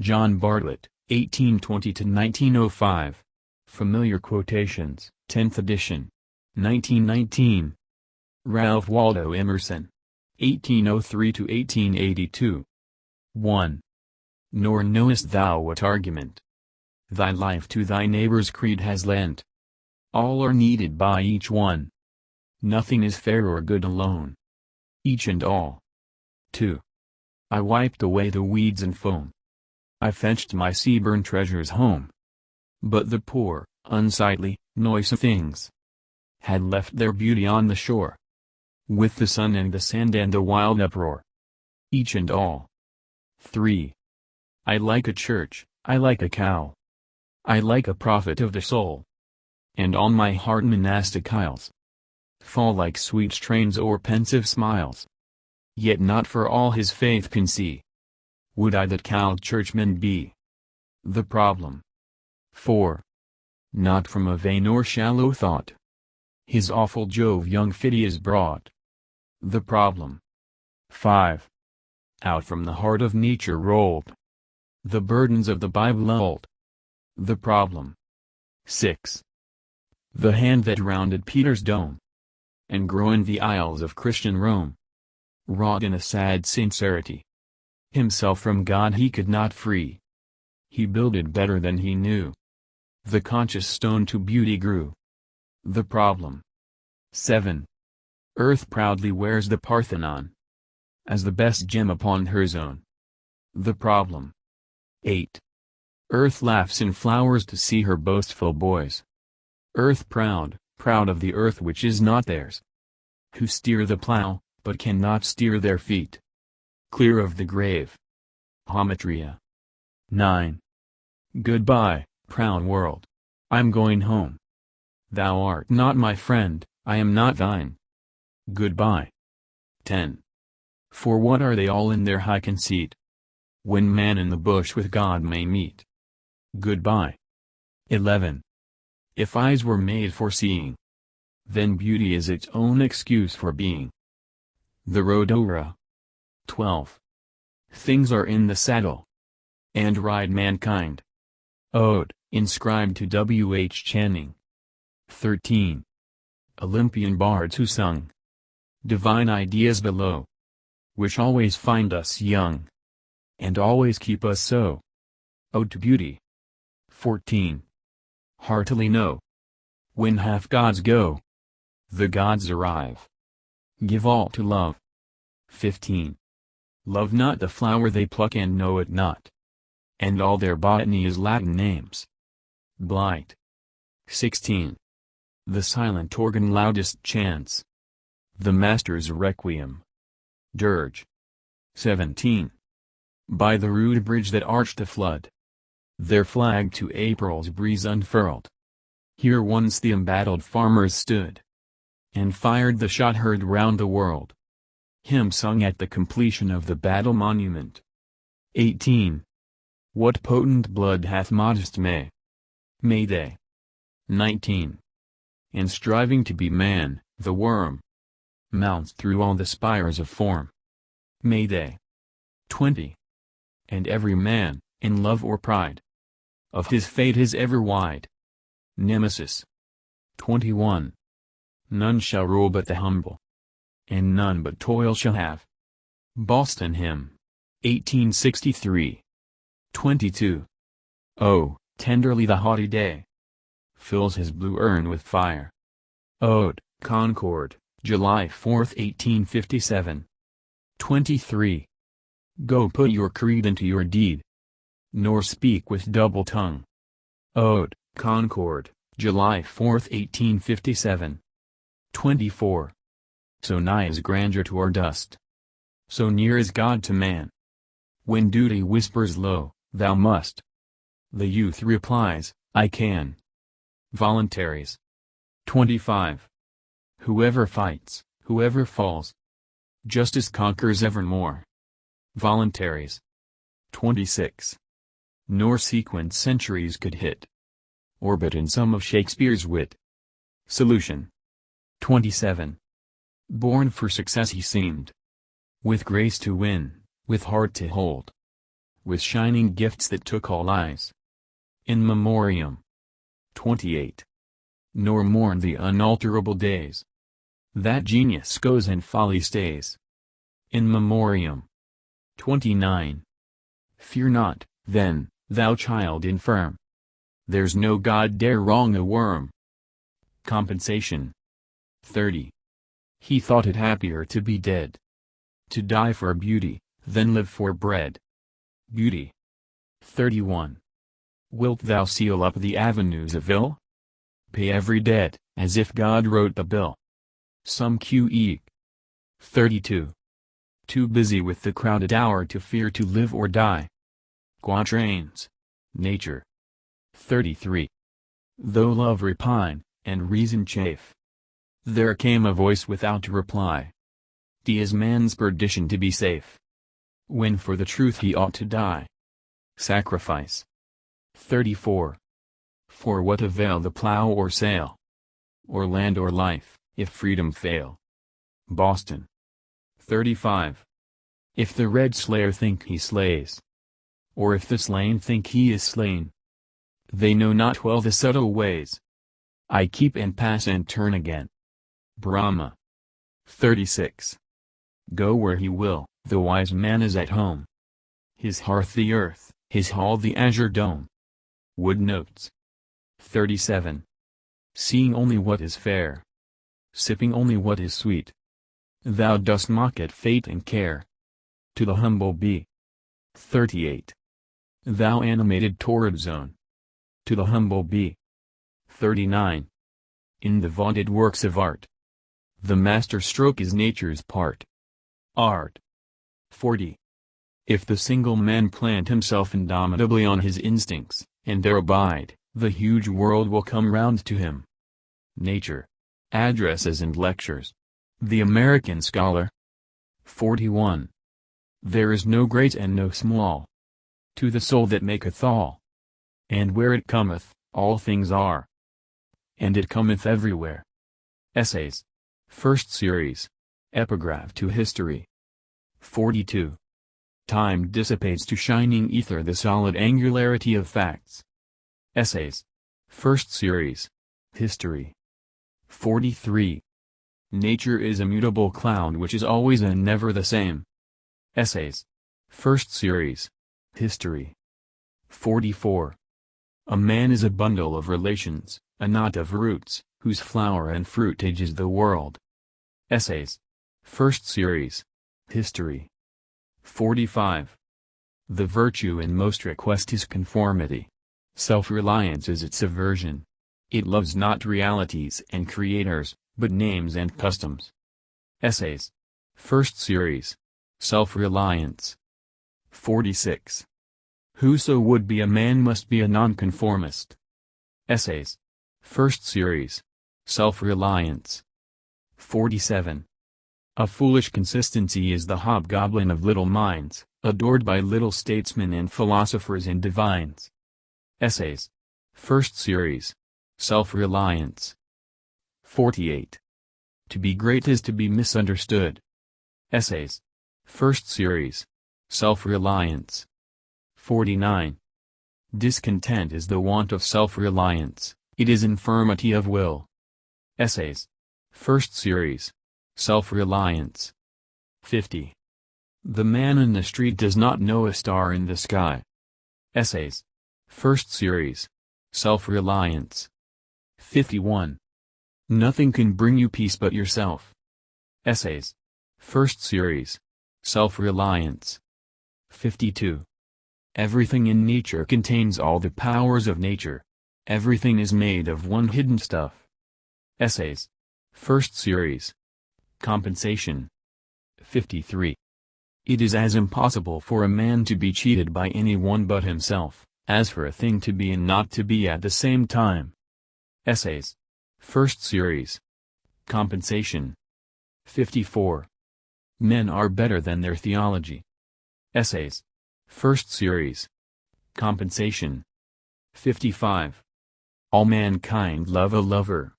John Bartlett, 1820–1905. Familiar Quotations, 10th edition. 1919. Ralph Waldo Emerson, 1803–1882. 1. Nor knowest thou what argument thy life to thy neighbor's creed has lent. All are needed by each one. Nothing is fair or good alone. Each and all. 2. I wiped away the weeds and foam. I fetched my sea-born treasures home. But the poor, unsightly, noisome things had left their beauty on the shore, with the sun and the sand and the wild uproar. Each and all. 3. I like a church, I like a cowl. I like a prophet of the soul. And on my heart monastic aisles fall like sweet strains or pensive smiles. Yet not for all his faith can see would I that cowled churchman be. The problem. 4. Not from a vain or shallow thought his awful Jove young Phidias brought. The problem. 5. Out from the heart of nature rolled the burdens of the Bible lulled. The problem. 6. The hand that rounded Peter's dome and grew in the aisles of Christian Rome wrought in a sad sincerity. Himself from God he could not free. He builded better than he knew. The conscious stone to beauty grew. The problem. 7. Earth proudly wears the Parthenon as the best gem upon her zone. The problem. 8. Earth laughs in flowers to see her boastful boys. Earth proud of the earth which is not theirs. Who steer the plow, but cannot steer their feet clear of the grave. Hamatria. 9. Goodbye, proud world. I'm going home. Thou art not my friend, I am not thine. Goodbye. 10. For what are they all in their high conceit, when man in the bush with God may meet? Goodbye. 11. If eyes were made for seeing, then beauty is its own excuse for being. The Rhodora. 12. Things are in the saddle, and ride mankind. Ode, inscribed to W. H. Channing. 13. Olympian bards who sung divine ideas below, which always find us young, and always keep us so. Ode to Beauty. 14. Heartily know, when half gods go, the gods arrive. Give all to love. 15. Love not the flower they pluck and know it not, and all their botany is Latin names. Blight. 16. The silent organ loudest chants the Master's requiem. Dirge. 17. By the rude bridge that arched the flood, their flag to April's breeze unfurled, here once the embattled farmers stood, and fired the shot heard round the world. Hymn sung at the completion of the battle monument. 18. What potent blood hath modest May? May they. 19. And striving to be man, the worm mounts through all the spires of form. May they. 20. And every man, in love or pride, of his fate is ever wide. Nemesis. 21. None shall rule but the humble, and none but toil shall have. Boston Hymn. 1863. 22. Oh, tenderly the haughty day fills his blue urn with fire. Ode, Concord, July 4, 1857. 23. Go put your creed into your deed, nor speak with double tongue. Ode, Concord, July 4, 1857. 24. So nigh is grandeur to our dust, so near is God to man. When duty whispers low, thou must, the youth replies, I can. Voluntaries. 25. Whoever fights, whoever falls, justice conquers evermore. Voluntaries. 26. Nor sequent centuries could hit orbit in some of Shakespeare's wit. Solution. 27. Born for success he seemed, with grace to win, with heart to hold. with shining gifts that took all eyes. In Memoriam. 28. Nor mourn the unalterable days. That genius goes and folly stays. In Memoriam. 29. Fear not, then, thou child infirm. There's no God dare wrong a worm. Compensation. 30. He thought it happier to be dead, to die for beauty, than live for bread. Beauty. 31. Wilt thou seal up the avenues of ill? Pay every debt, as if God wrote the bill. Some QE. 32. Too busy with the crowded hour to fear to live or die. Quatrains. Nature. 33. Though love repine, and reason chafe, there came a voice without reply. 'Tis man's perdition to be safe, when for the truth he ought to die. Sacrifice. 34. For what avail the plow or sail, or land or life, if freedom fail? Boston. 35. If the red slayer think he slays, or if the slain think he is slain, they know not well the subtle ways. I keep and pass and turn again. Brahma. 36. Go where he will, the wise man is at home. His hearth the earth, his hall the azure dome. Woodnotes. 37. Seeing only what is fair, sipping only what is sweet, thou dost mock at fate and care. To the humble bee. 38. Thou animated torrid zone. To the humble bee. 39. In the vaunted works of art, the master stroke is nature's part. Art. 40. If the single man plant himself indomitably on his instincts, and there abide, the huge world will come round to him. Nature. Addresses and Lectures. The American Scholar. 41. There is no great and no small, to the soul that maketh all. And where it cometh, all things are. And it cometh everywhere. Essays. First Series. Epigraph to History. 42. Time dissipates to shining ether the solid angularity of facts. Essays. First Series. History. 43. Nature is a mutable cloud which is always and never the same. Essays. First Series. History. 44. A man is a bundle of relations, a knot of roots, whose flower and fruitage is the world. Essays. First Series. History. 45. The virtue in most request is conformity. Self-reliance is its aversion. It loves not realities and creators, but names and customs. Essays. First Series. Self-reliance. 46. Whoso would be a man must be a nonconformist. Essays. First Series. Self-reliance. 47. A foolish consistency is the hobgoblin of little minds, adored by little statesmen and philosophers and divines. Essays. First Series. Self-reliance. 48. To be great is to be misunderstood. Essays. First Series. Self-reliance. 49. Discontent is the want of self-reliance, it is infirmity of will. Essays. First Series. Self-reliance. 50. The man in the street does not know a star in the sky. Essays. First Series. Self-reliance. 51. Nothing can bring you peace but yourself. Essays. First Series. Self-reliance. 52. Everything in nature contains all the powers of nature. Everything is made of one hidden stuff. Essays. First Series. Compensation. 53. It is as impossible for a man to be cheated by anyone but himself, as for a thing to be and not to be at the same time. Essays. First Series. Compensation. 54. Men are better than their theology. Essays. First Series. Compensation. 55. All mankind love a lover.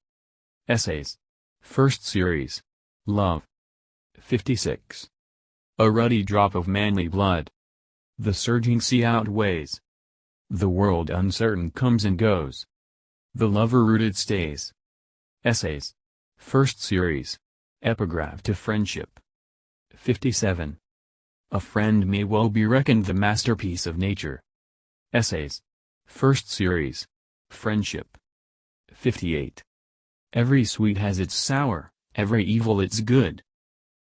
Essays. First Series. Love. 56. A ruddy drop of manly blood. The surging sea outweighs. The world uncertain comes and goes. The lover rooted stays. Essays. First series. Epigraph to Friendship. 57. A friend may well be reckoned the masterpiece of nature. Essays. First series. Friendship. 58. Every sweet has its sour, every evil its good.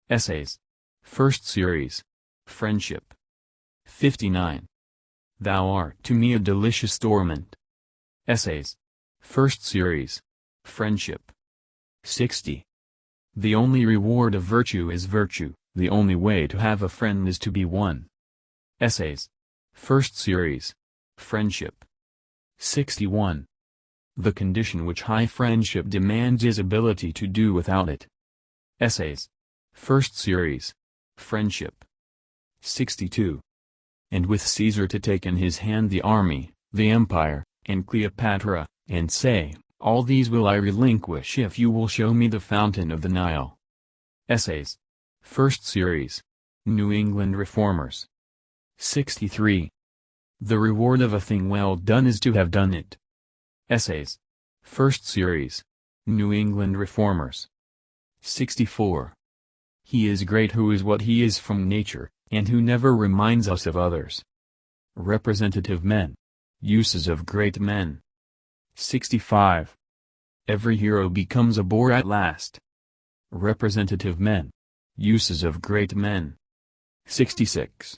Essays. First series. Friendship. 59. Thou art to me a delicious torment. Essays. First series. Friendship. 60. The only reward of virtue is virtue, the only way to have a friend is to be one. Essays. First series. Friendship. 61. The condition which high friendship demands is ability to do without it. Essays. First series. Friendship. 62. And with Caesar to take in his hand the army, the empire, and Cleopatra, and say, all these will I relinquish if you will show me the fountain of the Nile. Essays. First series. New England Reformers. 63. The reward of a thing well done is to have done it. Essays. First series. New England Reformers. 64. He is great who is what he is from nature, and who never reminds us of others. Representative men. Uses of great men. 65. Every hero becomes a bore at last. Representative men. Uses of great men. 66.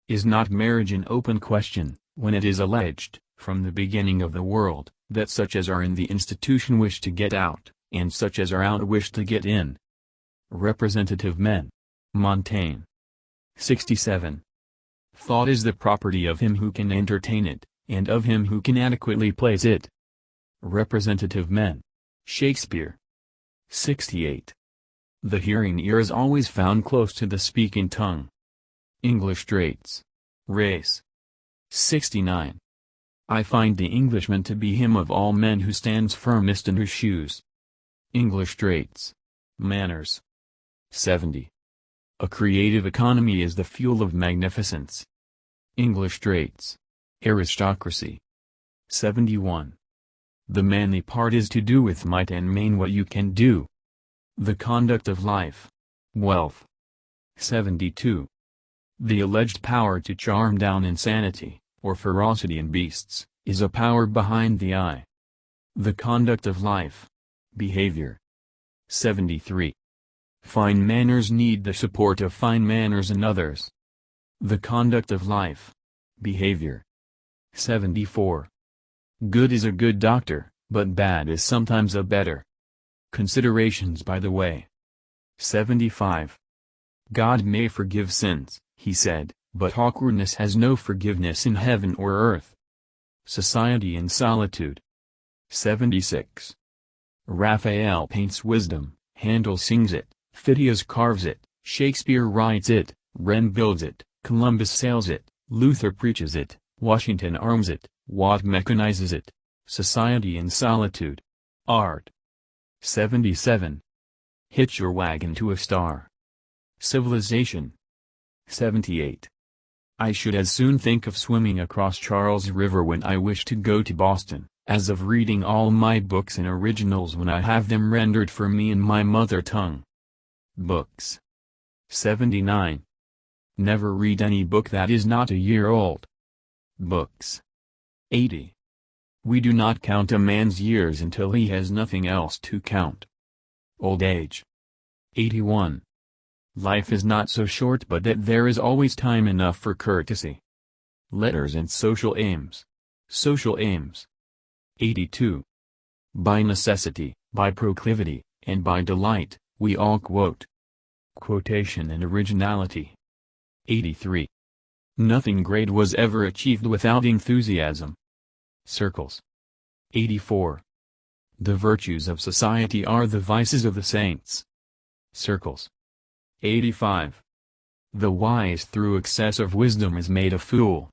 Is not marriage an open question, when it is alleged, from the beginning of the world, that such as are in the institution wish to get out, and such as are out wish to get in? Representative men. Montaigne. 67. Thought is the property of him who can entertain it, and of him who can adequately place it. Representative men. Shakespeare. 68. The hearing ear is always found close to the speaking tongue. English traits. Race. 69. I find the Englishman to be him of all men who stands firmest in his shoes. English traits. Manners. 70. A creative economy is the fuel of magnificence. English traits. Aristocracy. 71. The manly part is to do with might and main what you can do. The conduct of life. Wealth. 72. The alleged power to charm down insanity, or ferocity in beasts, is a power behind the eye. The conduct of life. Behavior. 73. Fine manners need the support of fine manners in others. The conduct of life. Behavior. 74. Good is a good doctor, but bad is sometimes a better. Considerations by the way. 75. God may forgive sins, he said, but awkwardness has no forgiveness in heaven or earth. Society in solitude. 76. Raphael paints wisdom, Handel sings it, Phidias carves it, Shakespeare writes it, Wren builds it, Columbus sails it, Luther preaches it, Washington arms it, Watt mechanizes it. Society in solitude. Art. 77. Hitch your wagon to a star. Civilization. 78. I should as soon think of swimming across Charles River when I wish to go to Boston, as of reading all my books in originals when I have them rendered for me in my mother tongue. Books. 79. Never read any book that is not a year old. Books. 80. We do not count a man's years until he has nothing else to count. Old age. 81. Life is not so short but that there is always time enough for courtesy. Letters and social aims. Social aims. 82. By necessity, by proclivity, and by delight, we all quote. Quotation and originality. 83. Nothing great was ever achieved without enthusiasm. Circles. 84. The virtues of society are the vices of the saints. Circles. 85. The wise through excess of wisdom is made a fool.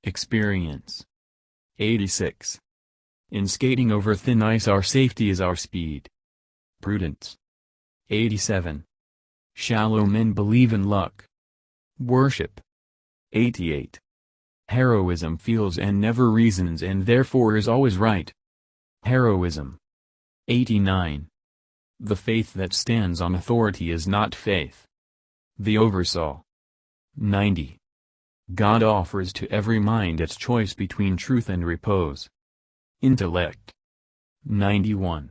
Experience. 86. In skating over thin ice our safety is our speed. Prudence. 87. Shallow men believe in luck. Worship. 88. Heroism feels and never reasons and therefore is always right. Heroism. 89. The faith that stands on authority is not faith. The Oversaw. 90. God offers to every mind its choice between truth and repose. Intellect. 91.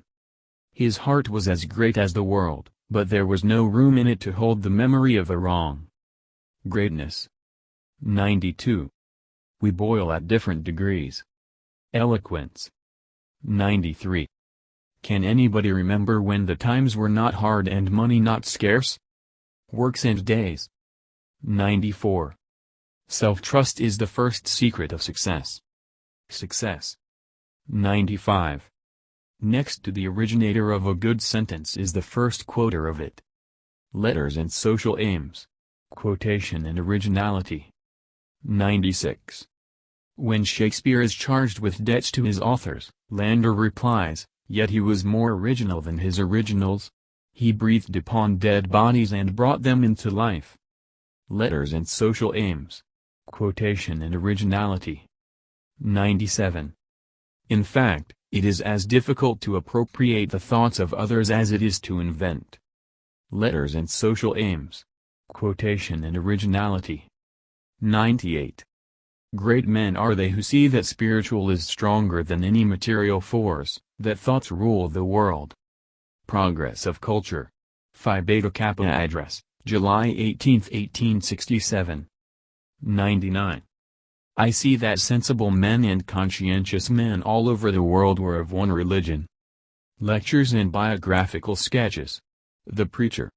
His heart was as great as the world, but there was no room in it to hold the memory of a wrong. Greatness. 92. We boil at different degrees. Eloquence. 93. Can anybody remember when the times were not hard and money not scarce? Works and Days. 94. Self-trust is the first secret of success. Success. 95. Next to the originator of a good sentence is the first quoter of it. Letters and social aims. Quotation and originality. 96. When Shakespeare is charged with debts to his authors, Landor replies, "Yet he was more original than his originals. He breathed upon dead bodies and brought them into life." Letters and social aims. Quotation and originality. 97. In fact, it is as difficult to appropriate the thoughts of others as it is to invent. Letters and social aims. Quotation and originality. 98. Great men are they who see that spiritual is stronger than any material force, that thoughts rule the world. Progress of Culture. Phi Beta Kappa Address, July 18, 1867. 99. I see that sensible men and conscientious men all over the world were of one religion. Lectures and Biographical Sketches. The Preacher.